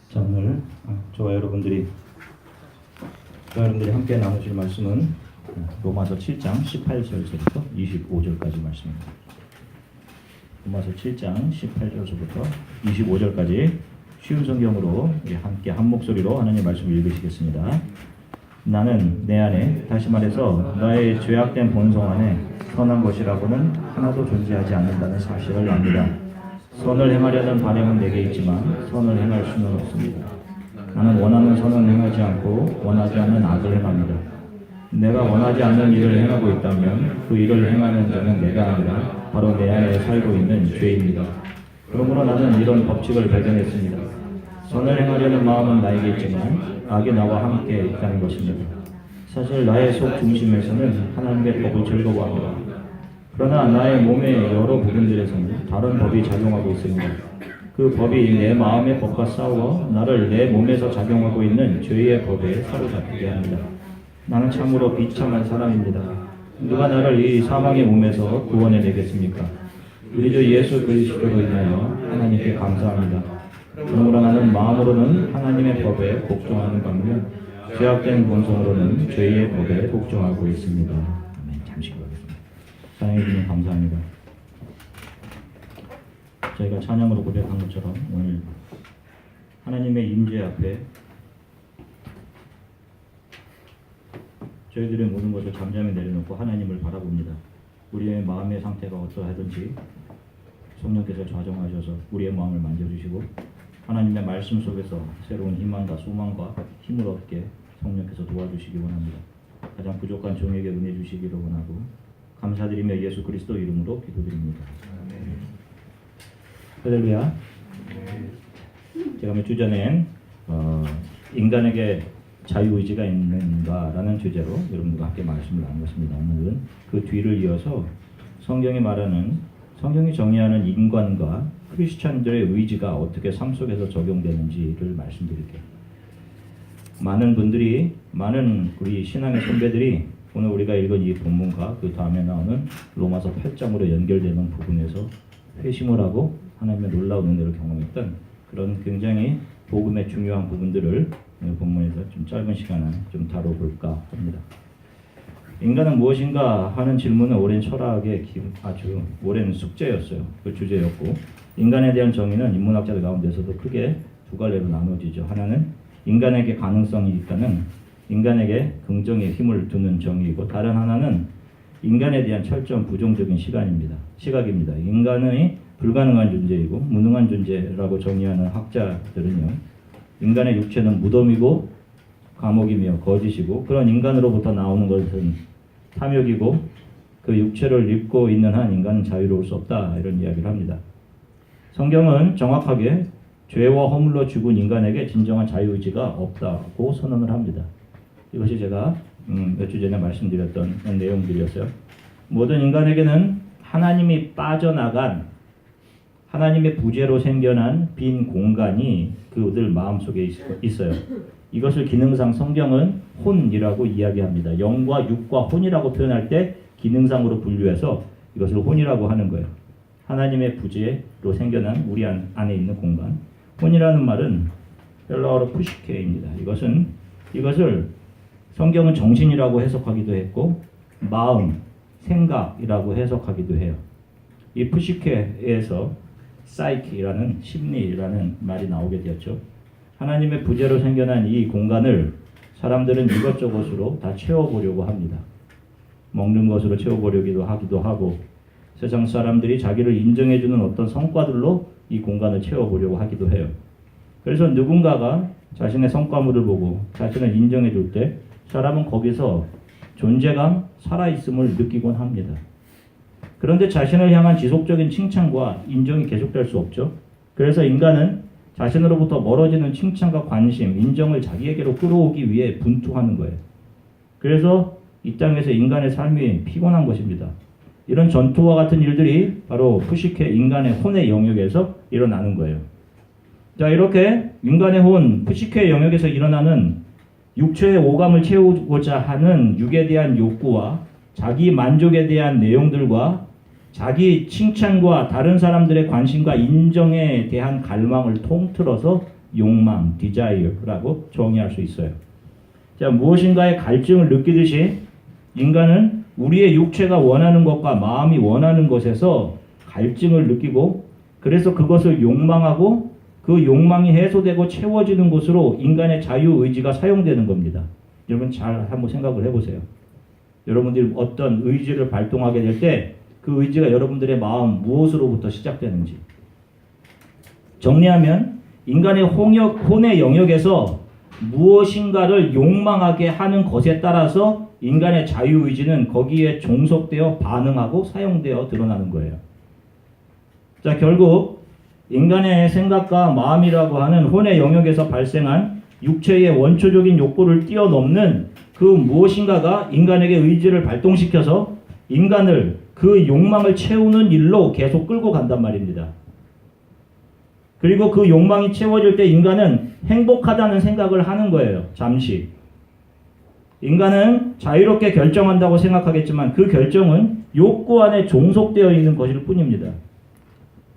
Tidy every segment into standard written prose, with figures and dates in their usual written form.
자, 오늘 저와 여러분들이 함께 나누실 말씀은 로마서 7장 18절부터 25절까지 말씀입니다. 로마서 7장 18절부터 25절까지 쉬운 성경으로 함께 한 목소리로 하나님의 말씀을 읽으시겠습니다. 나는 내 안에, 다시 말해서 나의 죄악된 본성 안에 선한 것이라고는 하나도 존재하지 않는다는 사실을 압니다. 선을 행하려는 바람은 내게 있지만 선을 행할 수는 없습니다. 나는 원하는 선은 행하지 않고 원하지 않는 악을 행합니다. 내가 원하지 않는 일을 행하고 있다면 그 일을 행하는 자는 내가 아니라 바로 내 안에 살고 있는 죄입니다. 그러므로 나는 이런 법칙을 발견했습니다. 선을 행하려는 마음은 나에게 있지만 악이 나와 함께 있다는 것입니다. 사실 나의 속 중심에서는 하나님의 법을 즐거워합니다. 그러나 나의 몸의 여러 부분들에서는 다른 법이 작용하고 있습니다. 그 법이 내 마음의 법과 싸워 나를 내 몸에서 작용하고 있는 죄의 법에 사로잡히게 합니다. 나는 참으로 비참한 사람입니다. 누가 나를 이 사망의 몸에서 구원해 내겠습니까? 우리 주 예수 그리스도로 인하여 하나님께 감사합니다. 그러므로 나는 마음으로는 하나님의 법에 복종하는 반면 죄악된 본성으로는 죄의 법에 복종하고 있습니다. 아멘. 잠시 기도하겠습니다. 사랑해 주님 감사합니다. 저희가 찬양으로 고백한 것처럼 오늘 하나님의 임재 앞에 저희들의 모든 것을 잠잠히 내려놓고 하나님을 바라봅니다. 우리의 마음의 상태가 어떠하든지 성령께서 좌정하셔서 우리의 마음을 만져주시고 하나님의 말씀 속에서 새로운 희망과 소망과 힘을 얻게 성령께서 도와주시기 원합니다. 가장 부족한 종에게 은혜 주시기를 원하고 감사드리며 예수 그리스도 이름으로 기도드립니다. 할렐루야. 제가 몇 주 전에 인간에게 자유의지가 있는가라는 주제로 여러분들과 함께 말씀을 나누었습니다. 오늘은 그 뒤를 이어서 성경이 정의하는 인간과 크리스찬들의 의지가 어떻게 삶 속에서 적용되는지를 말씀드릴게요. 많은 우리 신앙의 선배들이 오늘 우리가 읽은 이 본문과 그 다음에 나오는 로마서 8장으로 연결되는 부분에서 회심을 하고 하나님의 놀라운 은혜를 경험했던 그런 굉장히 복음의 중요한 부분들을 본문에서 좀 짧은 시간에 좀 다뤄볼까 합니다. 인간은 무엇인가 하는 질문은 오랜 철학의 아주 오랜 숙제였어요. 그 주제였고 인간에 대한 정의는 인문학자들 가운데서도 크게 두 갈래로 나눠지죠. 하나는 인간에게 가능성이 있다는 인간에게 긍정의 힘을 두는 정의이고 다른 하나는 인간에 대한 철저한 부정적인 시각입니다. 인간의 불가능한 존재이고 무능한 존재라고 정의하는 학자들은요. 인간의 육체는 무덤이고 감옥이며 거짓이고 그런 인간으로부터 나오는 것은 탐욕이고 그 육체를 입고 있는 한 인간은 자유로울 수 없다 이런 이야기를 합니다. 성경은 정확하게 죄와 허물로 죽은 인간에게 진정한 자유의지가 없다고 선언을 합니다. 이것이 제가 몇 주 전에 말씀드렸던 내용들이었어요. 모든 인간에게는 하나님이 빠져나간 하나님의 부재로 생겨난 빈 공간이 그들 마음속에 있어요. 이것을 기능상 성경은 혼이라고 이야기합니다. 영과 육과 혼이라고 표현할 때 기능상으로 분류해서 이것을 혼이라고 하는 거예요. 하나님의 부재로 생겨난 우리 안에 있는 공간. 혼이라는 말은 헬라어로 푸시케입니다. 이것을 성경은 정신이라고 해석하기도 했고 마음, 생각이라고 해석하기도 해요. 이 푸시케에서 사이키라는 심리라는 말이 나오게 되었죠. 하나님의 부재로 생겨난 이 공간을 사람들은 이것저것으로 다 채워보려고 합니다. 먹는 것으로 채워보려기도 하기도 하고 세상 사람들이 자기를 인정해주는 어떤 성과들로 이 공간을 채워보려고 하기도 해요. 그래서 누군가가 자신의 성과물을 보고 자신을 인정해줄 때 사람은 거기서 존재감, 살아있음을 느끼곤 합니다. 그런데 자신을 향한 지속적인 칭찬과 인정이 계속될 수 없죠. 그래서 인간은 자신으로부터 멀어지는 칭찬과 관심, 인정을 자기에게로 끌어오기 위해 분투하는 거예요. 그래서 이 땅에서 인간의 삶이 피곤한 것입니다. 이런 전투와 같은 일들이 바로 푸시케 인간의 혼의 영역에서 일어나는 거예요. 자, 이렇게 인간의 혼, 푸시케 영역에서 일어나는 육체의 오감을 채우고자 하는 육에 대한 욕구와 자기 만족에 대한 내용들과 자기 칭찬과 다른 사람들의 관심과 인정에 대한 갈망을 통틀어서 욕망, desire라고 정의할 수 있어요. 자, 무엇인가의 갈증을 느끼듯이 인간은 우리의 육체가 원하는 것과 마음이 원하는 것에서 갈증을 느끼고 그래서 그것을 욕망하고 그 욕망이 해소되고 채워지는 것으로 인간의 자유의지가 사용되는 겁니다. 여러분 잘 한번 생각을 해보세요. 여러분들이 어떤 의지를 발동하게 될 때 그 의지가 여러분들의 마음 무엇으로부터 시작되는지. 정리하면 인간의 혼의 영역에서 무엇인가를 욕망하게 하는 것에 따라서 인간의 자유의지는 거기에 종속되어 반응하고 사용되어 드러나는 거예요. 자, 결국 인간의 생각과 마음이라고 하는 혼의 영역에서 발생한 육체의 원초적인 욕구를 뛰어넘는 그 무엇인가가 인간에게 의지를 발동시켜서 인간을 그 욕망을 채우는 일로 계속 끌고 간단 말입니다. 그리고 그 욕망이 채워질 때 인간은 행복하다는 생각을 하는 거예요. 잠시. 인간은 자유롭게 결정한다고 생각하겠지만 그 결정은 욕구 안에 종속되어 있는 것일 뿐입니다.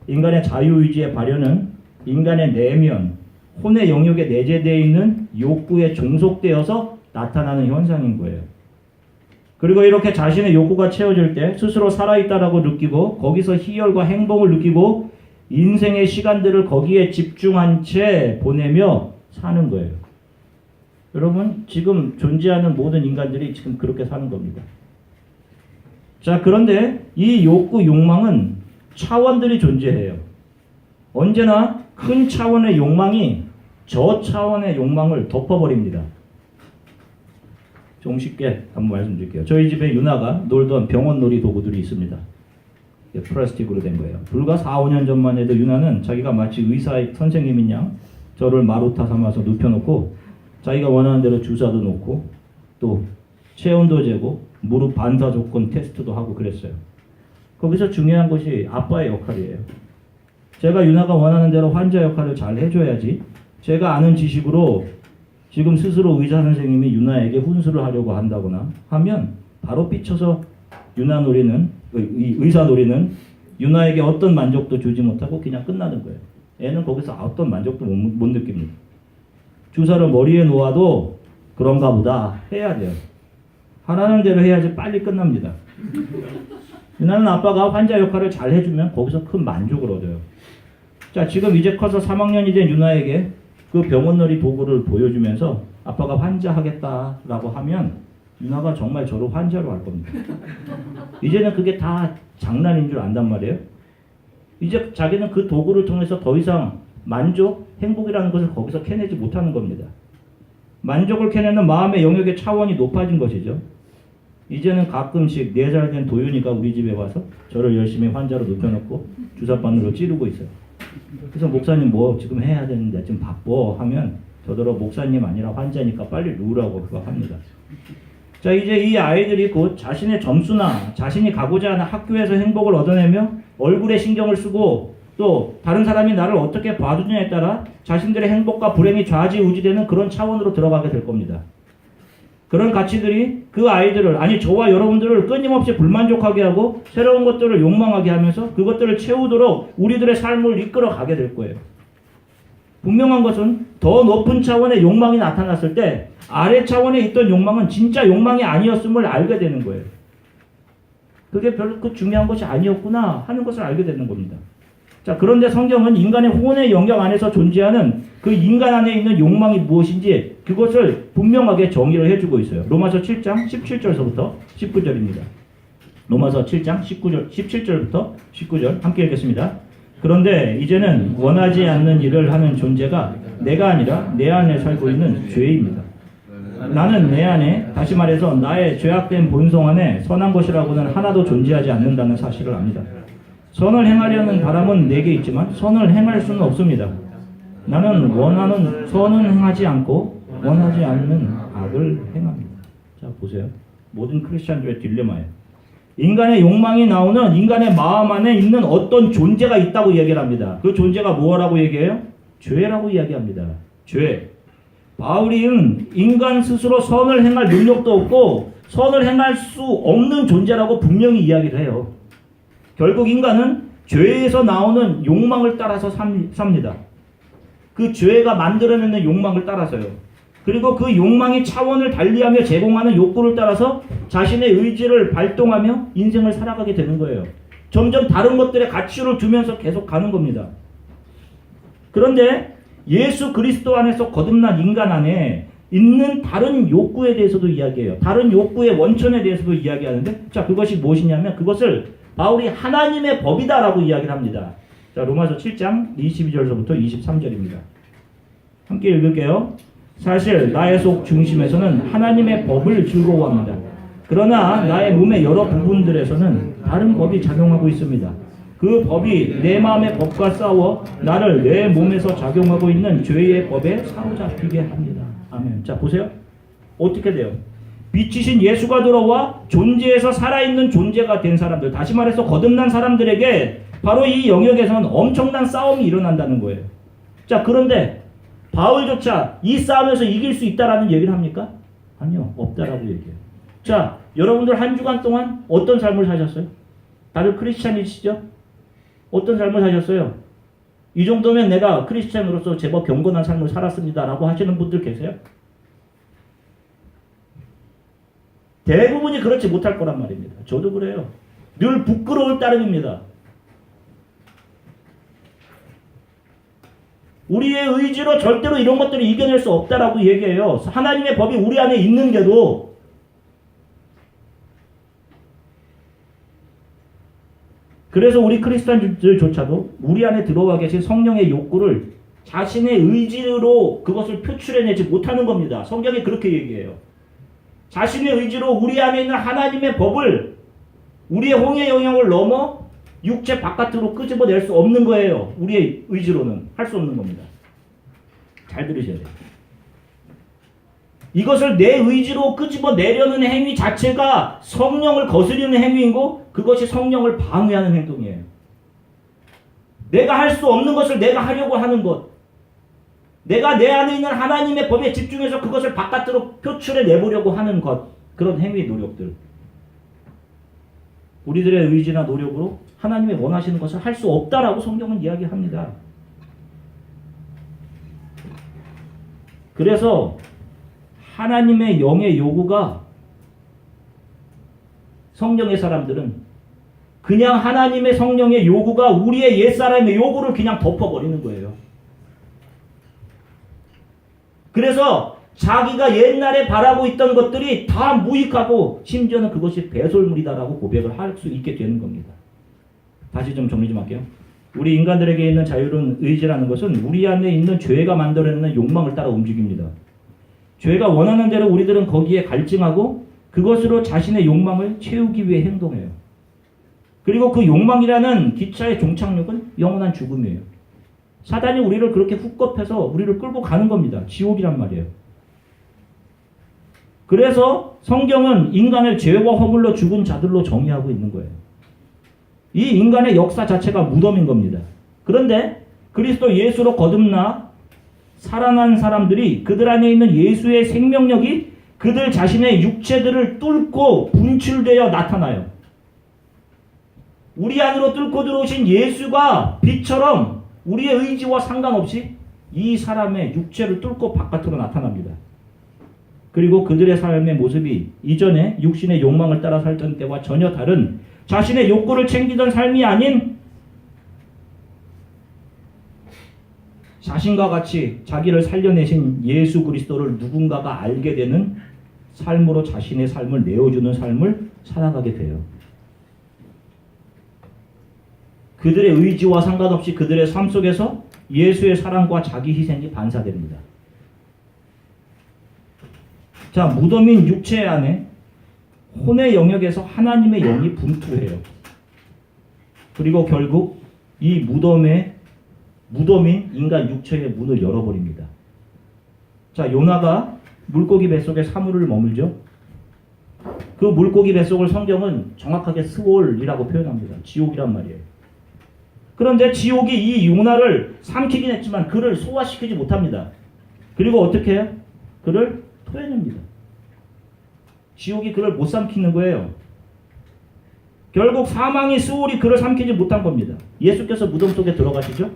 인간의 자유의지의 발현은 인간의 내면, 혼의 영역에 내재되어 있는 욕구에 종속되어서 나타나는 현상인 거예요. 그리고 이렇게 자신의 욕구가 채워질 때 스스로 살아있다라고 느끼고 거기서 희열과 행복을 느끼고 인생의 시간들을 거기에 집중한 채 보내며 사는 거예요. 여러분 지금 존재하는 모든 인간들이 지금 그렇게 사는 겁니다. 자, 그런데 이 욕구, 욕망은 차원들이 존재해요. 언제나 큰 차원의 욕망이 저 차원의 욕망을 덮어버립니다. 좀 쉽게 한번 말씀드릴게요. 저희 집에 유나가 놀던 병원놀이 도구들이 있습니다. 플라스틱으로 된 거예요. 불과 4, 5년 전만 해도 유나는 자기가 마치 의사 선생님인 양 저를 마루타 삼아서 눕혀놓고 자기가 원하는 대로 주사도 놓고 또 체온도 재고 무릎 반사 조건 테스트도 하고 그랬어요. 거기서 중요한 것이 아빠의 역할이에요. 제가 유나가 원하는 대로 환자 역할을 잘 해줘야지 제가 아는 지식으로 지금 스스로 의사 선생님이 유나에게 훈수를 하려고 한다거나 하면 바로 삐쳐서 유나 놀이는 의사 놀이는 유나에게 어떤 만족도 주지 못하고 그냥 끝나는 거예요. 애는 거기서 어떤 만족도 못 느낍니다. 주사를 머리에 놓아도 그런가 보다 해야 돼요. 하라는 대로 해야지 빨리 끝납니다. 유나는 아빠가 환자 역할을 잘 해주면 거기서 큰 만족을 얻어요. 자, 지금 이제 커서 3학년이 된 유나에게 그 병원놀이 도구를 보여주면서 아빠가 환자 하겠다라고 하면 유나가 정말 저를 환자로 할 겁니다. 이제는 그게 다 장난인 줄 안단 말이에요. 이제 자기는 그 도구를 통해서 더 이상 만족, 행복이라는 것을 거기서 캐내지 못하는 겁니다. 만족을 캐내는 마음의 영역의 차원이 높아진 것이죠. 이제는 가끔씩 4살 된 도윤이가 우리 집에 와서 저를 열심히 환자로 눕혀놓고 주사바늘로 찌르고 있어요. 그래서 목사님 뭐 지금 해야 되는데 지금 바빠 하면 저더러 목사님 아니라 환자니까 빨리 누우라고 그거 합니다. 자, 이제 이 아이들이 곧 자신의 점수나 자신이 가고자 하는 학교에서 행복을 얻어내며 얼굴에 신경을 쓰고 또 다른 사람이 나를 어떻게 봐주느냐에 따라 자신들의 행복과 불행이 좌지우지되는 그런 차원으로 들어가게 될 겁니다. 그런 가치들이 그 아이들을, 아니 저와 여러분들을 끊임없이 불만족하게 하고 새로운 것들을 욕망하게 하면서 그것들을 채우도록 우리들의 삶을 이끌어가게 될 거예요. 분명한 것은 더 높은 차원의 욕망이 나타났을 때 아래 차원에 있던 욕망은 진짜 욕망이 아니었음을 알게 되는 거예요. 그게 별로 그 중요한 것이 아니었구나 하는 것을 알게 되는 겁니다. 자, 그런데 성경은 인간의 혼의 영역 안에서 존재하는 그 인간 안에 있는 욕망이 무엇인지 그것을 분명하게 정의를 해주고 있어요. 로마서 7장 17절서부터 19절입니다. 로마서 7장 17절부터 19절 함께 읽겠습니다. 그런데 이제는 원하지 않는 일을 하는 존재가 내가 아니라 내 안에 살고 있는 죄입니다. 나는 내 안에, 다시 말해서 나의 죄악된 본성 안에 선한 것이라고는 하나도 존재하지 않는다는 사실을 압니다. 선을 행하려는 바람은 내게 있지만 선을 행할 수는 없습니다. 나는 원하는 선은 행하지 않고 원하지 않는 악을 행합니다. 자, 보세요. 모든 크리스찬들의 딜레마예요. 인간의 욕망이 나오는 인간의 마음 안에 있는 어떤 존재가 있다고 얘기를 합니다. 그 존재가 뭐라고 얘기해요? 죄라고 이야기합니다. 죄. 바울이는 인간 스스로 선을 행할 능력도 없고 선을 행할 수 없는 존재라고 분명히 이야기를 해요. 결국 인간은 죄에서 나오는 욕망을 따라서 삽니다. 그 죄가 만들어내는 욕망을 따라서요. 그리고 그 욕망이 차원을 달리하며 제공하는 욕구를 따라서 자신의 의지를 발동하며 인생을 살아가게 되는 거예요. 점점 다른 것들의 가치를 두면서 계속 가는 겁니다. 그런데 예수 그리스도 안에서 거듭난 인간 안에 있는 다른 욕구에 대해서도 이야기해요. 다른 욕구의 원천에 대해서도 이야기하는데, 자, 그것이 무엇이냐면 그것을 바울이 하나님의 법이다라고 이야기를 합니다. 자, 로마서 7장 22절서부터 23절입니다. 함께 읽을게요. 사실 나의 속 중심에서는 하나님의 법을 즐거워합니다. 그러나 나의 몸의 여러 부분들에서는 다른 법이 작용하고 있습니다. 그 법이 내 마음의 법과 싸워 나를 내 몸에서 작용하고 있는 죄의 법에 사로잡히게 합니다. 아멘. 자, 보세요. 어떻게 돼요? 빛이신 예수가 들어와 존재에서 살아있는 존재가 된 사람들, 다시 말해서 거듭난 사람들에게 바로 이 영역에서는 엄청난 싸움이 일어난다는 거예요. 자, 그런데 바울조차 이 싸움에서 이길 수 있다라는 얘기를 합니까? 아니요, 없다라고 얘기해요. 자, 여러분들 한 주간 동안 어떤 삶을 사셨어요? 다들 크리스찬이시죠? 어떤 삶을 사셨어요? 이 정도면 내가 크리스찬으로서 제법 경건한 삶을 살았습니다라고 하시는 분들 계세요? 대부분이 그렇지 못할 거란 말입니다. 저도 그래요. 늘 부끄러울 따름입니다. 우리의 의지로 절대로 이런 것들을 이겨낼 수 없다라고 얘기해요. 하나님의 법이 우리 안에 있는데도 그래서 우리 크리스찬들조차도 우리 안에 들어와 계신 성령의 욕구를 자신의 의지로 그것을 표출해내지 못하는 겁니다. 성경이 그렇게 얘기해요. 자신의 의지로 우리 안에 있는 하나님의 법을 우리의 홍해 영역을 넘어 육체 바깥으로 끄집어낼 수 없는 거예요. 우리의 의지로는 할 수 없는 겁니다. 잘 들으셔야 돼요. 이것을 내 의지로 끄집어내려는 행위 자체가 성령을 거스르는 행위이고 그것이 성령을 방해하는 행동이에요. 내가 할 수 없는 것을 내가 하려고 하는 것, 내가 내 안에 있는 하나님의 법에 집중해서 그것을 바깥으로 표출해 내보려고 하는 것, 그런 행위 노력들, 우리들의 의지나 노력으로 하나님이 원하시는 것을 할 수 없다라고 성경은 이야기합니다. 그래서 하나님의 영의 요구가 성령의 사람들은 그냥 하나님의 성령의 요구가 우리의 옛사람의 요구를 그냥 덮어버리는 거예요. 그래서 자기가 옛날에 바라고 있던 것들이 다 무익하고 심지어는 그것이 배설물이다라고 고백을 할 수 있게 되는 겁니다. 다시 좀 정리 좀 할게요. 우리 인간들에게 있는 자유로운 의지라는 것은 우리 안에 있는 죄가 만들어내는 욕망을 따라 움직입니다. 죄가 원하는 대로 우리들은 거기에 갈증하고 그것으로 자신의 욕망을 채우기 위해 행동해요. 그리고 그 욕망이라는 기차의 종착역은 영원한 죽음이에요. 사단이 우리를 그렇게 훅겁해서 우리를 끌고 가는 겁니다. 지옥이란 말이에요. 그래서 성경은 인간을 죄와 허물로 죽은 자들로 정의하고 있는 거예요. 이 인간의 역사 자체가 무덤인 겁니다. 그런데 그리스도 예수로 거듭나 살아난 사람들이 그들 안에 있는 예수의 생명력이 그들 자신의 육체들을 뚫고 분출되어 나타나요. 우리 안으로 뚫고 들어오신 예수가 빛처럼 우리의 의지와 상관없이 이 사람의 육체를 뚫고 바깥으로 나타납니다. 그리고 그들의 삶의 모습이 이전에 육신의 욕망을 따라 살던 때와 전혀 다른 자신의 욕구를 챙기던 삶이 아닌 자신과 같이 자기를 살려내신 예수 그리스도를 누군가가 알게 되는 삶으로 자신의 삶을 내어주는 삶을 살아가게 돼요. 그들의 의지와 상관없이 그들의 삶 속에서 예수의 사랑과 자기 희생이 반사됩니다. 자, 무덤인 육체 안에 혼의 영역에서 하나님의 영이 분투해요. 그리고 결국 이 무덤인 인간 육체의 문을 열어버립니다. 자, 요나가 물고기 뱃속에 사흘을 머물죠. 그 물고기 뱃속을 성경은 정확하게 스올이라고 표현합니다. 지옥이란 말이에요. 그런데 지옥이 이 요나를 삼키긴 했지만 그를 소화시키지 못합니다. 그리고 어떻게 해요? 그를 토해냅니다. 지옥이 그를 못 삼키는 거예요. 결국 사망의 스올이 그를 삼키지 못한 겁니다. 예수께서 무덤 속에 들어가시죠?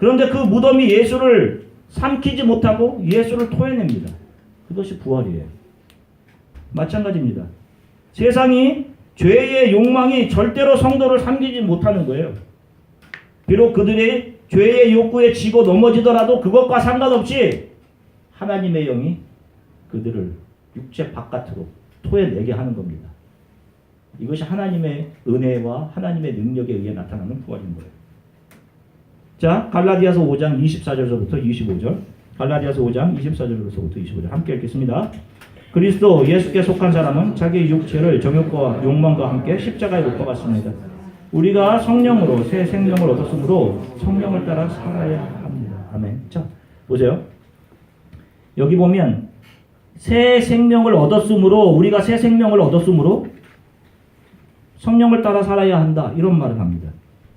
그런데 그 무덤이 예수를 삼키지 못하고 예수를 토해냅니다. 그것이 부활이에요. 마찬가지입니다. 세상이 죄의 욕망이 절대로 성도를 삼키지 못하는 거예요. 비록 그들이 죄의 욕구에 지고 넘어지더라도 그것과 상관없이 하나님의 영이 그들을 육체 바깥으로 토해내게 하는 겁니다. 이것이 하나님의 은혜와 하나님의 능력에 의해 나타나는 부활인 거예요. 자, 갈라디아서 5장 24절부터 25절. 갈라디아서 5장 24절부터 25절 함께 읽겠습니다. 그리스도 예수께 속한 사람은 자기 육체를 정욕과 욕망과 함께 십자가에 못 박았습니다. 우리가 성령으로 새 생명을 얻었으므로 성령을 따라 살아야 합니다. 아멘. 자, 보세요. 여기 보면 새 생명을 얻었으므로 우리가 새 생명을 얻었으므로 성령을 따라 살아야 한다. 이런 말을 합니다.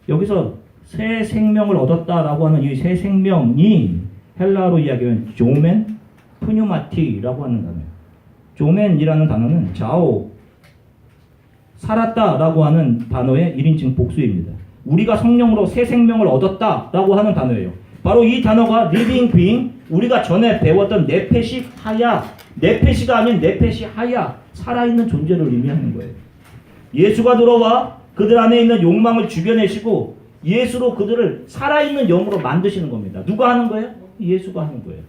여기서 새 생명을 얻었다라고 하는 이 새 생명이 헬라어로 이야기하면 조멘 푸뉴마티라고 하는 단어예요. 조멘이라는 단어는 자오 살았다라고 하는 단어의 1인칭 복수입니다. 우리가 성령으로 새 생명을 얻었다라고 하는 단어예요. 바로 이 단어가 living being, 우리가 전에 배웠던 네페시 하야, 네페시가 아닌 네페시 하야, 살아있는 존재를 의미하는 거예요. 예수가 들어와 그들 안에 있는 욕망을 죽여내시고 예수로 그들을 살아있는 영으로 만드시는 겁니다. 누가 하는 거예요? 예수가 하는 거예요.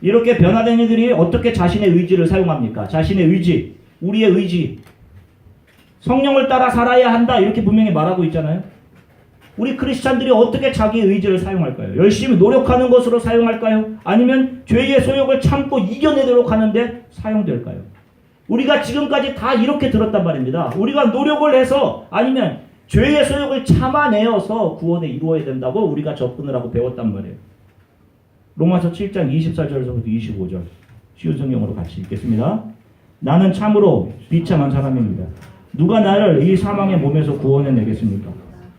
이렇게 변화된 이들이 어떻게 자신의 의지를 사용합니까? 자신의 의지, 우리의 의지, 성령을 따라 살아야 한다 이렇게 분명히 말하고 있잖아요. 우리 크리스찬들이 어떻게 자기 의지를 사용할까요? 열심히 노력하는 것으로 사용할까요? 아니면 죄의 소욕을 참고 이겨내도록 하는데 사용될까요? 우리가 지금까지 다 이렇게 들었단 말입니다. 우리가 노력을 해서 아니면 죄의 소욕을 참아내어서 구원에 이루어야 된다고 우리가 접근을 하고 배웠단 말이에요. 로마서 7장 24절에서부터 25절 쉬운 성경으로 같이 읽겠습니다. 나는 참으로 비참한 사람입니다. 누가 나를 이 사망의 몸에서 구원해 내겠습니까?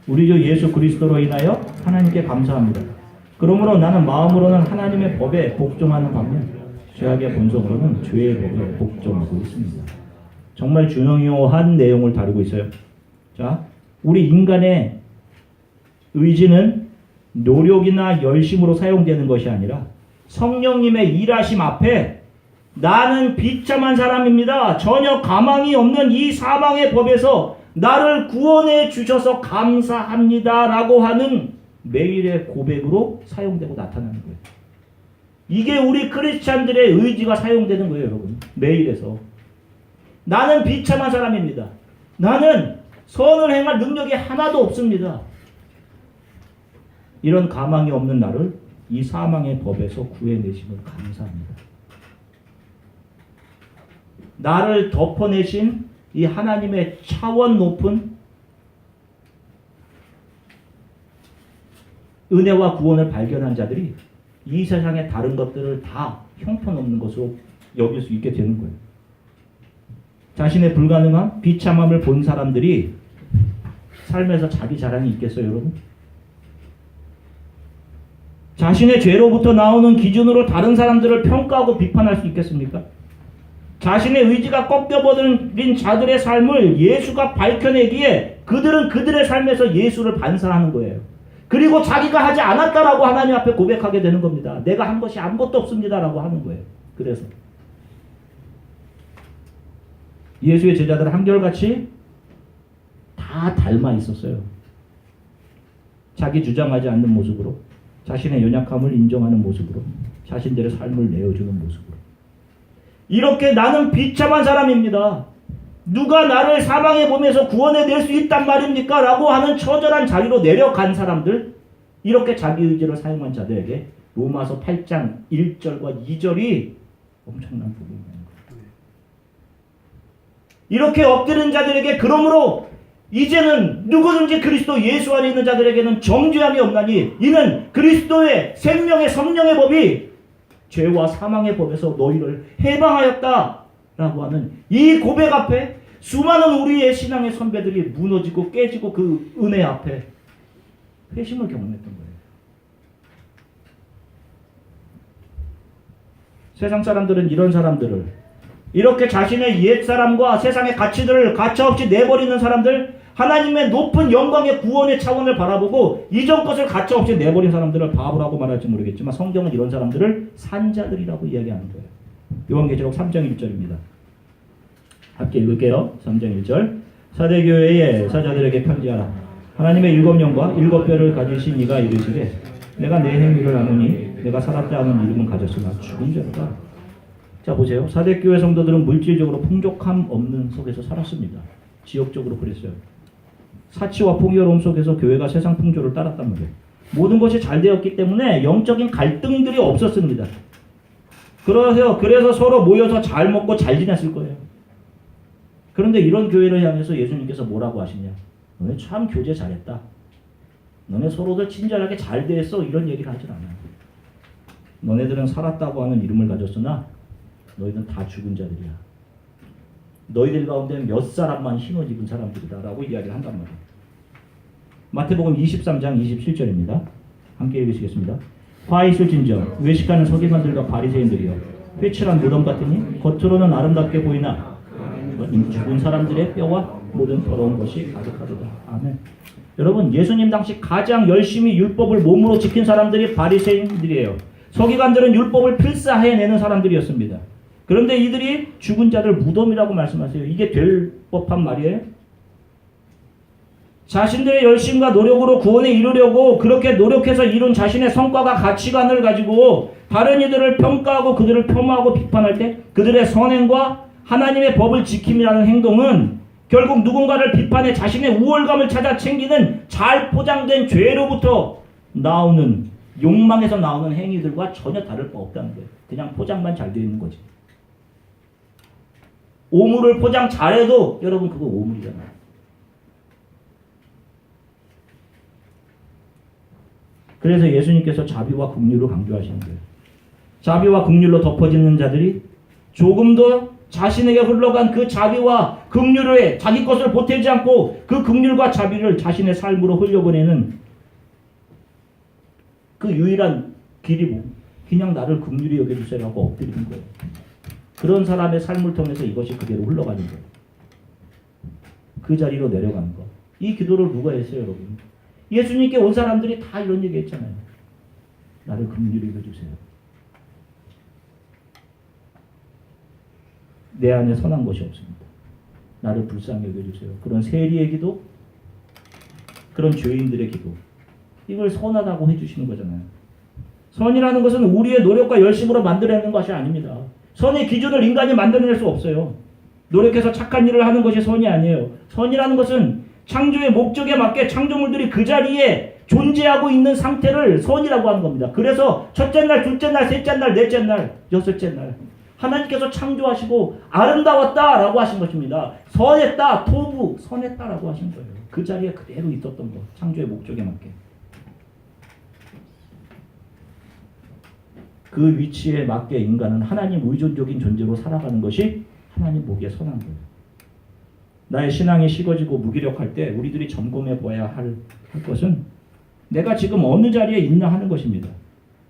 우리 주 예수 그리스도로 인하여 하나님께 감사합니다. 그러므로 나는 마음으로는 하나님의 법에 복종하는 반면 죄악의 본성으로는 죄의 법에 복종하고 있습니다. 정말 중요한 내용을 다루고 있어요. 자, 우리 인간의 의지는 노력이나 열심으로 사용되는 것이 아니라 성령님의 일하심 앞에 나는 비참한 사람입니다. 전혀 가망이 없는 이 사망의 법에서 나를 구원해 주셔서 감사합니다 라고 하는 매일의 고백으로 사용되고 나타나는 거예요. 이게 우리 크리스찬들의 의지가 사용되는 거예요, 여러분. 매일에서. 나는 비참한 사람입니다. 나는 선을 행할 능력이 하나도 없습니다. 이런 가망이 없는 나를 이 사망의 법에서 구해내심을 감사합니다. 나를 덮어내신 이 하나님의 차원 높은 은혜와 구원을 발견한 자들이 이 세상의 다른 것들을 다 형편없는 것으로 여길 수 있게 되는 거예요. 자신의 불가능한 비참함을 본 사람들이 삶에서 자기 자랑이 있겠어요, 여러분? 자신의 죄로부터 나오는 기준으로 다른 사람들을 평가하고 비판할 수 있겠습니까? 자신의 의지가 꺾여버린 자들의 삶을 예수가 밝혀내기에 그들은 그들의 삶에서 예수를 반사하는 거예요. 그리고 자기가 하지 않았다라고 하나님 앞에 고백하게 되는 겁니다. 내가 한 것이 아무것도 없습니다라고 하는 거예요. 그래서 예수의 제자들은 한결같이 다 닮아 있었어요. 자기 주장하지 않는 모습으로, 자신의 연약함을 인정하는 모습으로, 자신들의 삶을 내어주는 모습으로. 이렇게 나는 비참한 사람입니다. 누가 나를 사망의 몸에서 구원해낼 수 있단 말입니까? 라고 하는 처절한 자리로 내려간 사람들, 이렇게 자기 의지를 사용한 자들에게 로마서 8장 1절과 2절이 엄청난 부분입니다. 이렇게 엎드린 자들에게 그러므로 이제는 누구든지 그리스도 예수 안에 있는 자들에게는 정죄함이 없나니 이는 그리스도의 생명의 성령의 법이 죄와 사망의 법에서 너희를 해방하였다라고 하는 이 고백 앞에 수많은 우리의 신앙의 선배들이 무너지고 깨지고 그 은혜 앞에 회심을 경험했던 거예요. 세상 사람들은 이런 사람들을, 이렇게 자신의 옛사람과 세상의 가치들을 가차없이 내버리는 사람들, 하나님의 높은 영광의 구원의 차원을 바라보고 이전 것을 가차없이 내버린 사람들을 바보라고 말할지 모르겠지만 성경은 이런 사람들을 산자들이라고 이야기하는 거예요. 요한계시록 3장 1절입니다. 함께 읽을게요. 3장 1절. 사대교회의 사자들에게 편지하라. 하나님의 일곱 영과 일곱 뼈를 가지신 이가 이르시되 내가 내 행위를 아노니 내가 살았다 하는 이름은 가졌으나 죽은 자로다. 자 보세요. 사대교회 성도들은 물질적으로 풍족함 없는 속에서 살았습니다. 지역적으로 그랬어요. 사치와 풍요로움 속에서 교회가 세상 풍조를 따랐단 말이에요. 모든 것이 잘 되었기 때문에 영적인 갈등들이 없었습니다. 그래서 서로 모여서 잘 먹고 잘 지냈을 거예요. 그런데 이런 교회를 향해서 예수님께서 뭐라고 하시냐? 너네 참 교제 잘했다. 너네 서로들 친절하게 잘 됐어. 이런 얘기를 하진 않아요. 너네들은 살았다고 하는 이름을 가졌으나 너희는 다 죽은 자들이야. 너희들 가운데 몇 사람만 흰옷 입은 사람들이다 라고 이야기를 한단 말이에요. 마태복음 23장 27절입니다. 함께 읽으시겠습니다. 화 있을진저 외식하는 서기관들과 바리새인들이여 회칠한 무덤 같으니 겉으로는 아름답게 보이나 이미 죽은 사람들의 뼈와 모든 더러운 것이 가득하도다. 아멘. 여러분 예수님 당시 가장 열심히 율법을 몸으로 지킨 사람들이 바리새인들이에요. 서기관들은 율법을 필사해내는 사람들이었습니다. 그런데 이들이 죽은 자들 무덤이라고 말씀하세요. 이게 될 법한 말이에요? 자신들의 열심과 노력으로 구원에 이르려고 그렇게 노력해서 이룬 자신의 성과가 가치관을 가지고 다른 이들을 평가하고 그들을 폄하하고 비판할 때 그들의 선행과 하나님의 법을 지킴이라는 행동은 결국 누군가를 비판해 자신의 우월감을 찾아 챙기는 잘 포장된 죄로부터 나오는 욕망에서 나오는 행위들과 전혀 다를 바 없다는 거예요. 그냥 포장만 잘 되어 있는 거지. 오물을 포장 잘해도 여러분 그거 오물이잖아요. 그래서 예수님께서 자비와 긍휼을 강조하시는 거예요. 자비와 긍휼로 덮어지는 자들이 조금 더 자신에게 흘러간 그 자비와 긍휼에 자기 것을 보태지 않고 그 긍휼과 자비를 자신의 삶으로 흘려보내는 그 유일한 길이 그냥 나를 긍휼히 여겨주세요라고 엎드리는 거예요. 그런 사람의 삶을 통해서 이것이 그대로 흘러가는 거예요. 그 자리로 내려가는 거. 이 기도를 누가 했어요, 여러분? 예수님께 온 사람들이 다 이런 얘기 했잖아요. 나를 긍휼히 여겨주세요. 내 안에 선한 것이 없습니다. 나를 불쌍히 여겨주세요. 그런 세리의 기도, 그런 죄인들의 기도. 이걸 선하다고 해주시는 거잖아요. 선이라는 것은 우리의 노력과 열심으로 만들어내는 것이 아닙니다. 선의 기준을 인간이 만들어낼 수 없어요. 노력해서 착한 일을 하는 것이 선이 아니에요. 선이라는 것은 창조의 목적에 맞게 창조물들이 그 자리에 존재하고 있는 상태를 선이라고 하는 겁니다. 그래서 첫째 날, 둘째 날, 셋째 날, 넷째 날, 여섯째 날 하나님께서 창조하시고 아름다웠다라고 하신 것입니다. 선했다, 토부, 선했다라고 하신 거예요. 그 자리에 그대로 있었던 거. 창조의 목적에 맞게. 그 위치에 맞게 인간은 하나님 의존적인 존재로 살아가는 것이 하나님 보기에 선한 거예요. 나의 신앙이 식어지고 무기력할 때 우리들이 점검해 봐야 할 것은 내가 지금 어느 자리에 있나 하는 것입니다.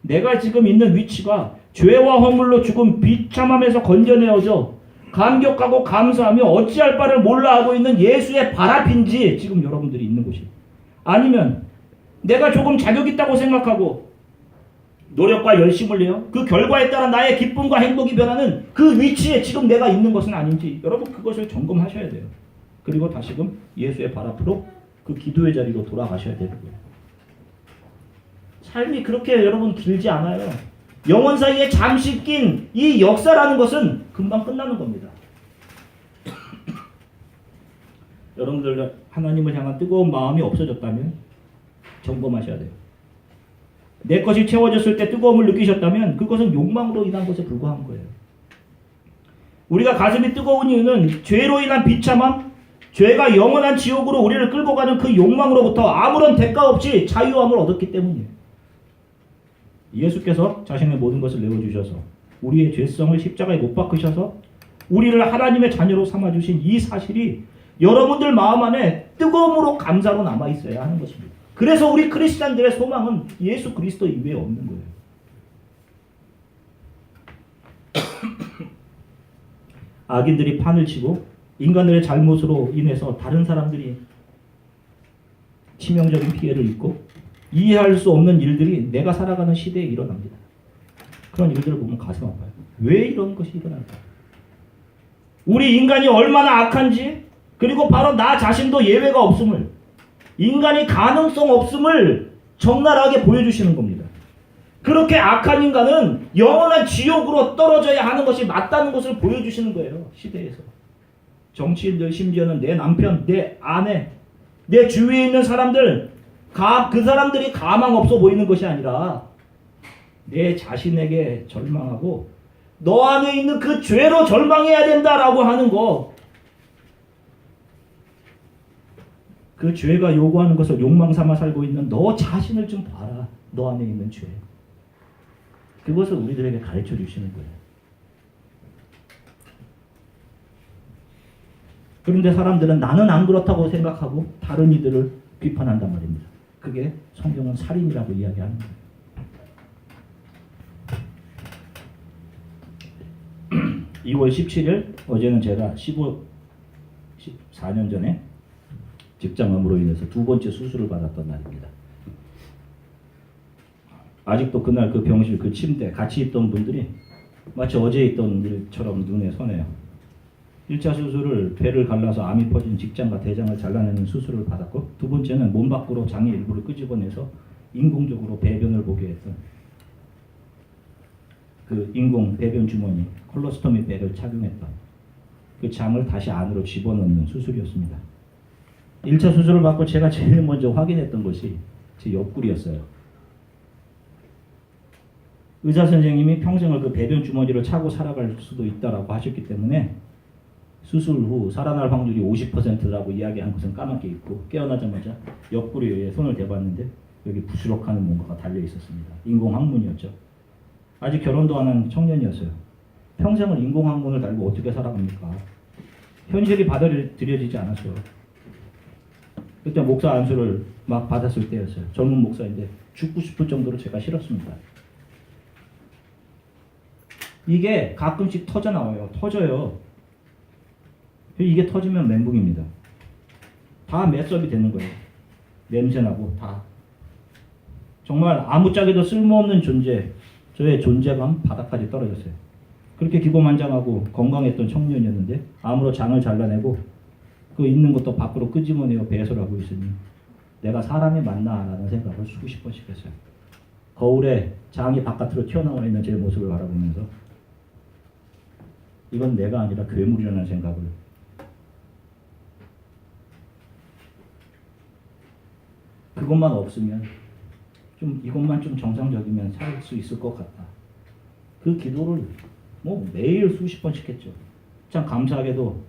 내가 지금 있는 위치가 죄와 허물로 죽은 비참함에서 건져내어져 감격하고 감사하며 어찌할 바를 몰라 하고 있는 예수의 발 앞인지 지금 여러분들이 있는 곳이, 아니면 내가 조금 자격 있다고 생각하고 노력과 열심을 내요 그 결과에 따라 나의 기쁨과 행복이 변하는 그 위치에 지금 내가 있는 것은 아닌지 여러분 그것을 점검하셔야 돼요. 그리고 다시금 예수의 발 앞으로 그 기도의 자리로 돌아가셔야 되는 거예요. 삶이 그렇게 여러분 길지 않아요. 영원 사이에 잠시 낀 이 역사라는 것은 금방 끝나는 겁니다. 여러분들 하나님을 향한 뜨거운 마음이 없어졌다면 점검하셔야 돼요. 내 것이 채워졌을 때 뜨거움을 느끼셨다면 그것은 욕망으로 인한 것에 불과한 거예요. 우리가 가슴이 뜨거운 이유는 죄로 인한 비참함, 죄가 영원한 지옥으로 우리를 끌고 가는 그 욕망으로부터 아무런 대가 없이 자유함을 얻었기 때문이에요. 예수께서 자신의 모든 것을 내어주셔서 우리의 죄성을 십자가에 못 박으셔서 우리를 하나님의 자녀로 삼아주신 이 사실이 여러분들 마음 안에 뜨거움으로 감사로 남아있어야 하는 것입니다. 그래서 우리 크리스찬들의 소망은 예수 그리스도 이외에 없는 거예요. 악인들이 판을 치고 인간들의 잘못으로 인해서 다른 사람들이 치명적인 피해를 입고 이해할 수 없는 일들이 내가 살아가는 시대에 일어납니다. 그런 일들을 보면 가슴 아파요. 왜 이런 것이 일어날까? 우리 인간이 얼마나 악한지, 그리고 바로 나 자신도 예외가 없음을, 인간이 가능성 없음을 적나라하게 보여주시는 겁니다. 그렇게 악한 인간은 영원한 지옥으로 떨어져야 하는 것이 맞다는 것을 보여주시는 거예요. 시대에서. 정치인들, 심지어는 내 남편, 내 아내, 내 주위에 있는 사람들, 그 사람들이 가망 없어 보이는 것이 아니라 내 자신에게 절망하고 너 안에 있는 그 죄로 절망해야 된다라고 하는 거, 그 죄가 요구하는 것을 욕망 삼아 살고 있는 너 자신을 좀 봐라. 너 안에 있는 죄. 그것을 우리들에게 가르쳐 주시는 거예요. 그런데 사람들은 나는 안 그렇다고 생각하고 다른 이들을 비판한단 말입니다. 그게 성경은 살인이라고 이야기하는 거예요. 2월 17일, 어제는 제가 14년 전에 직장암으로 인해서 두 번째 수술을 받았던 날입니다. 아직도 그날 그 병실, 그 침대 같이 있던 분들이 마치 어제 있던 일처럼 눈에 선해요. 1차 수술을 배를 갈라서 암이 퍼진 직장과 대장을 잘라내는 수술을 받았고, 두 번째는 몸 밖으로 장의 일부를 끄집어내서 인공적으로 배변을 보게 했던 그 인공 배변 주머니, 콜로스토미 백을 착용했던 그 장을 다시 안으로 집어넣는 수술이었습니다. 1차 수술을 받고 제가 제일 먼저 확인했던 것이 제 옆구리였어요. 의사 선생님이 평생을 그 배변 주머니를 차고 살아갈 수도 있다라고 하셨기 때문에 수술 후 살아날 확률이 50%라고 이야기한 것은 까맣게 잊고 깨어나자마자 옆구리에 손을 대봤는데 여기 부스럭하는 뭔가가 달려 있었습니다. 인공항문이었죠. 아직 결혼도 안 한 청년이었어요. 평생을 인공항문을 달고 어떻게 살아갑니까? 현실이 받아들여지지 않았어요. 그때 목사 안수를 막 받았을 때였어요. 젊은 목사인데 죽고 싶을 정도로 제가 싫었습니다. 이게 가끔씩 터져 나와요. 터져요. 이게 터지면 멘붕입니다. 다 매섭이 되는 거예요. 냄새나고 다. 정말 아무짝에도 쓸모없는 존재, 저의 존재감 바닥까지 떨어졌어요. 그렇게 기고만장하고 건강했던 청년이었는데 암으로 장을 잘라내고 그 있는 것도 밖으로 끄집어내어 배설하고 있으니 내가 사람이 맞나 라는 생각을 수십 번씩 했어요. 거울에 장이 바깥으로 튀어나와 있는 제 모습을 바라보면서 이건 내가 아니라 괴물이라는 생각을, 그것만 없으면 이것만 좀 정상적이면 살 수 있을 것 같다. 그 기도를 뭐 매일 수십 번씩 했죠. 참 감사하게도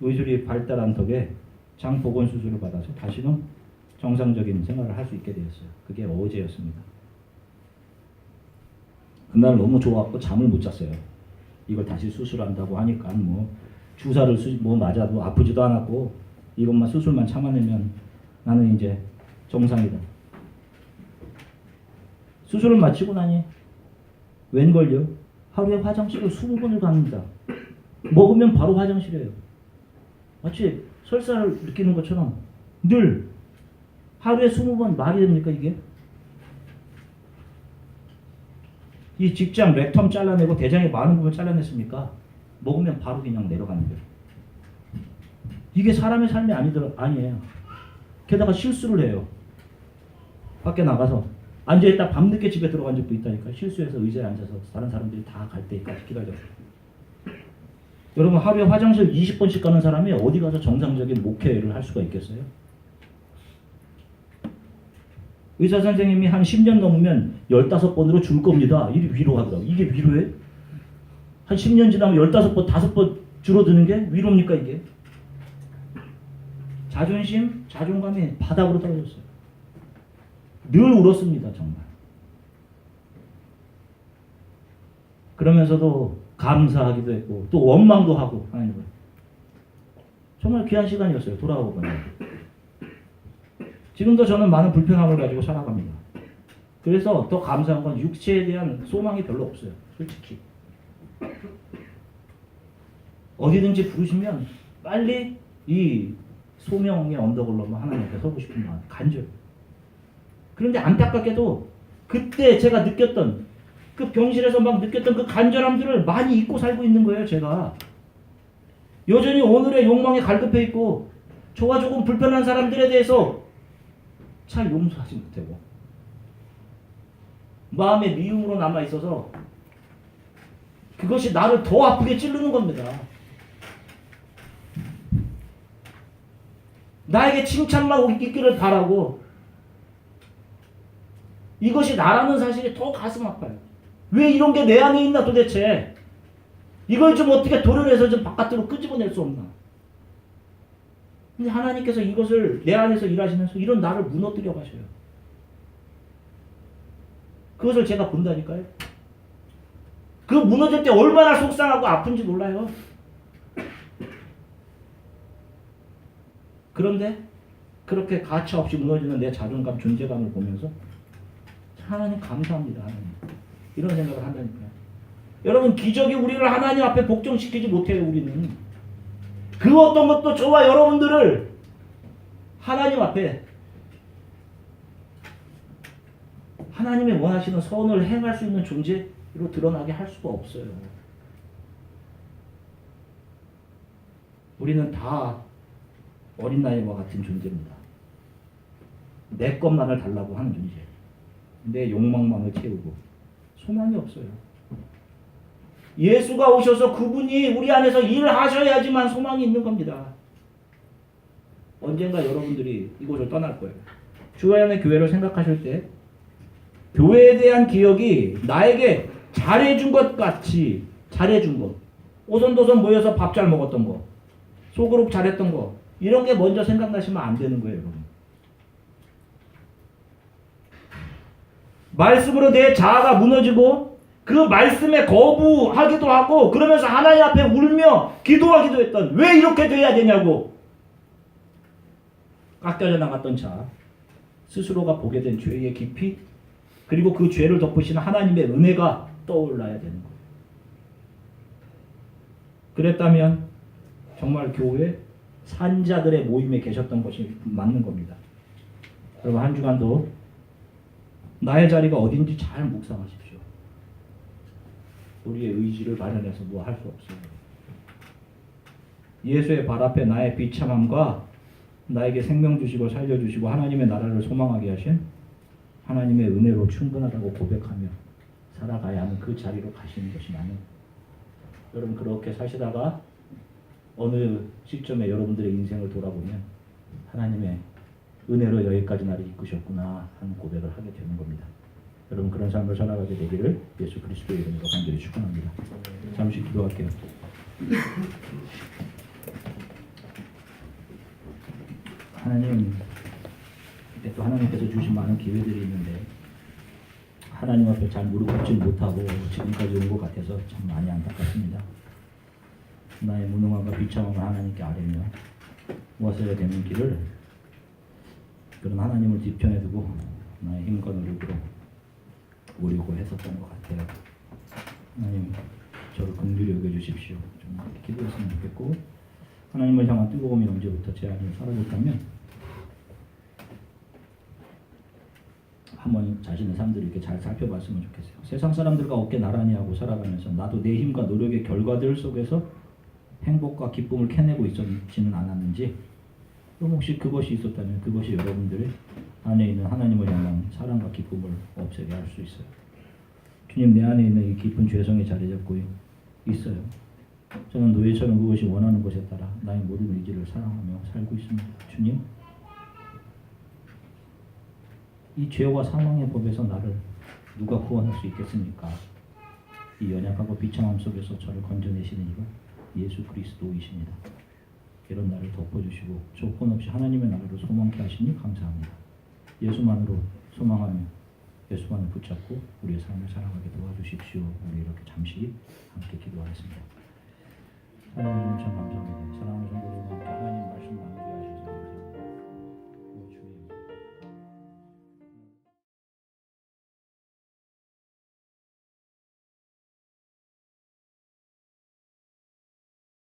의술이 발달한 덕에 장 복원 수술을 받아서 다시는 정상적인 생활을 할 수 있게 되었어요. 그게 어제였습니다. 그날 너무 좋았고 잠을 못 잤어요. 이걸 다시 수술한다고 하니까 뭐 주사를 맞아도 아프지도 않았고 이것만 수술만 참아내면 나는 이제 정상이다. 수술을 마치고 나니 웬걸요? 하루에 화장실을 20번을 갑니다. 먹으면 바로 화장실이에요. 마치 설사를 느끼는 것처럼 늘 하루에 20번 말이 됩니까 이게? 이 직장 렉텀 잘라내고 대장에 많은 부분 잘라냈습니까? 먹으면 바로 그냥 내려가는 거예요. 이게 사람의 삶이 아니에요. 게다가 실수를 해요. 밖에 나가서 앉아있다 밤늦게 집에 들어간 적도 있다니까. 실수해서 의자에 앉아서 다른 사람들이 다 갈 때까지 기다렸어요. 여러분 하루에 화장실 20번씩 가는 사람이 어디 가서 정상적인 목회를 할 수가 있겠어요? 의사 선생님이 한 10년 넘으면 15번으로 줄 겁니다. 이게 위로하더라고요. 이게 위로해? 한 10년 지나면 15번, 5번 줄어드는 게 위로입니까 이게? 자존심, 자존감이 바닥으로 떨어졌어요. 늘 울었습니다 정말. 그러면서도 감사하기도 했고 또 원망도 하고 하나님을. 정말 귀한 시간이었어요. 돌아오고 보니. 지금도 저는 많은 불편함을 가지고 살아갑니다. 그래서 더 감사한 건 육체에 대한 소망이 별로 없어요. 솔직히. 어디든지 부르시면 빨리 이 소명의 언덕을 넘어 하나님 앞에 서고 싶은 마음 간절. 그런데 안타깝게도 그때 제가 느꼈던 그 병실에서 막 느꼈던 그 간절함들을 많이 잊고 살고 있는 거예요. 제가 여전히 오늘의 욕망에 갈급해 있고 저와 조금 불편한 사람들에 대해서 잘 용서하지 못하고 마음의 미움으로 남아 있어서 그것이 나를 더 아프게 찌르는 겁니다. 나에게 칭찬만 있기를 바라고 이것이 나라는 사실이 더 가슴 아파요. 왜 이런 게 내 안에 있나 도대체. 이걸 좀 어떻게 도려내서 좀 바깥으로 끄집어낼 수 없나. 근데 하나님께서 이것을 내 안에서 일하시면서 이런 나를 무너뜨려 가셔요. 그것을 제가 본다니까요. 그 무너질 때 얼마나 속상하고 아픈지 몰라요. 그런데 그렇게 가차없이 무너지는 내 자존감, 존재감을 보면서 하나님 감사합니다. 하나님. 이런 생각을 한다니까요. 여러분 기적이 우리를 하나님 앞에 복종시키지 못해요. 우리는. 그 어떤 것도 저와 여러분들을 하나님 앞에 하나님의 원하시는 선을 행할 수 있는 존재로 드러나게 할 수가 없어요. 우리는 다 어린 나이와 같은 존재입니다. 내 것만을 달라고 하는 존재. 내 욕망만을 채우고 소망이 없어요. 예수가 오셔서 그분이 우리 안에서 일하셔야지만 소망이 있는 겁니다. 언젠가 여러분들이 이곳을 떠날 거예요. 주 안의 교회를 생각하실 때 교회에 대한 기억이 나에게 잘해준 것 같이 잘해준 것, 오손도손 모여서 밥 잘 먹었던 거, 소그룹 잘했던 거, 이런 게 먼저 생각나시면 안 되는 거예요. 여러분. 말씀으로 내 자아가 무너지고 그 말씀에 거부하기도 하고 그러면서 하나님 앞에 울며 기도하기도 했던, 왜 이렇게 돼야 되냐고 깎여져 나갔던 자, 스스로가 보게 된 죄의 깊이, 그리고 그 죄를 덮으시는 하나님의 은혜가 떠올라야 되는 거예요. 그랬다면 정말 교회 산자들의 모임에 계셨던 것이 맞는 겁니다. 여러분 한 주간도 나의 자리가 어딘지 잘 묵상하십시오. 우리의 의지를 발현해서 뭐 할 수 없어요. 예수의 발 앞에 나의 비참함과 나에게 생명 주시고 살려주시고 하나님의 나라를 소망하게 하신 하나님의 은혜로 충분하다고 고백하며 살아가야 하는 그 자리로 가시는 것이 나는. 여러분 그렇게 사시다가 어느 시점에 여러분들의 인생을 돌아보면 하나님의 은혜로 여기까지 나를 이끄셨구나 하는 고백을 하게 되는 겁니다. 여러분 그런 삶을 살아가게 되기를 예수 그리스도의 이름으로 간절히 축원합니다. 잠시 기도할게요. 하나님, 또 하나님께서 주신 많은 기회들이 있는데 하나님 앞에 잘 무릎 꿇지 못하고 지금까지 온 것 같아서 참 많이 안타깝습니다. 나의 무능함과 비참함을 하나님께 아뢰며 모았어야 되는 길을 그런 하나님을 뒤편에 두고 나의 힘과 노력으로 오려고 했었던 것 같아요. 하나님 저를 긍휼히 여겨주십시오. 좀 이렇게 기도했으면 좋겠고, 하나님을 향한 뜨거움이 언제부터 제 안에 사라졌다면 한번 자신의 삶들을 이렇게 잘 살펴봤으면 좋겠어요. 세상 사람들과 어깨 나란히 하고 살아가면서 나도 내 힘과 노력의 결과들 속에서 행복과 기쁨을 캐내고 있었지는 않았는지, 그럼 혹시 그것이 있었다면 그것이 여러분들의 안에 있는 하나님을 향한 사랑과 기쁨을 없애게 할 수 있어요. 주님, 내 안에 있는 이 깊은 죄성이 자리 잡고 있어요. 저는 노예처럼 그것이 원하는 것에 따라 나의 모든 의지를 사랑하며 살고 있습니다. 주님, 이 죄와 사망의 법에서 나를 누가 구원할 수 있겠습니까? 이 연약하고 비참함 속에서 저를 건져내시는 이가 예수 그리스도이십니다. 이런 나를 덮어주시고 조건 없이 하나님의 나라를 소망케 하시니 감사합니다. 예수만으로 소망하며 예수만을 붙잡고 우리의 삶을 살아가게 도와주십시오. 우리 이렇게 잠시 함께 기도하겠습니다. 하나님 참 감사합니다. 사랑하는 성도들과 함께 하나님 말씀